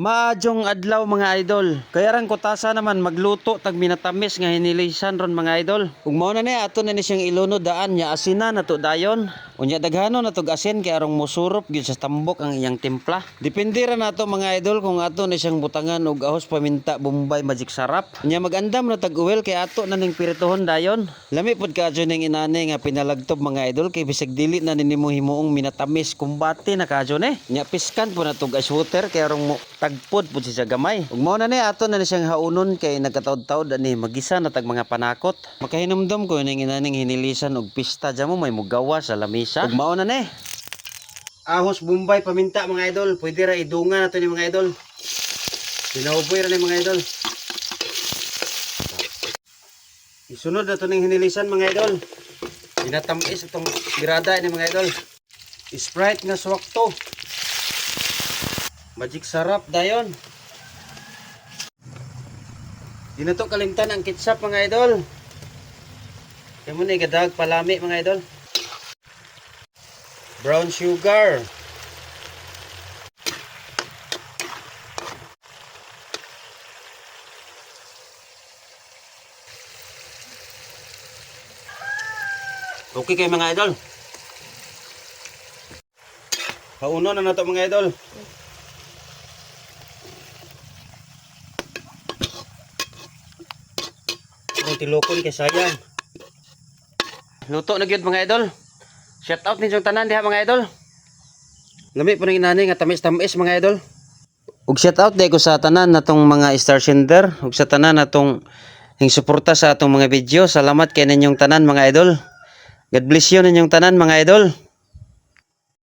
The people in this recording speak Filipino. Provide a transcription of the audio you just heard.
Maadjong adlaw mga idol. Kaya rang kutasa naman magluto tag minatamis nga hinilisan ron mga idol. Ug mao na ni ato na ni siyang ilunod daan nya asinan nato dayon. Unya daghano natog asin kay arong mosurop gyud sa tambok ang iyang timpla. Depende ra nato mga idol kung ato ni siyang butangan og ahos paminta, bombay, magic sarap. Unya magandam na tag oil kay ato na ning piritohon dayon. Lami pod kadyo ning inani nga pinalagtob mga idol kay bisag dili na nimo himuong minatamis kumbati na kadyo ni. Nya piskan po natog ice water kay arong tagpod pud siya gamay. Ug mao na ni ato na siyang haunon kay nagkataod-taod ani magisa na tag mga panakot. Makahinumdum ko ning inaning hinilisan og pista jamo may mugawa sa lamisa. Ug mao na ni. Ahos, bombay, paminta mga idol. Pwede ra idungan nato ni mga idol. Pinauboy ra ni mga idol. Isunod nato ning hinilisan mga idol. Pinatamis itong grada ni mga idol. Sprite nga swakto. Magic sarap dayon. Di na to kalimtan ang ketchup mga idol. Kaya mo na igadag palami mga idol. Brown sugar. Okay kayo mga idol. Pauno na nato mga idol. Tilokon kay sayang. Luto na gyud mga idol. Shout out ninyong tanan diha mga idol. Lami po ning inani nga tamis-tamis mga idol. Ug shout out day ko sa tanan natong mga star sender ug sa tanan natong hing suporta sa atong mga video. Salamat kay ninyong tanan mga idol. God bless you ninyong tanan mga idol.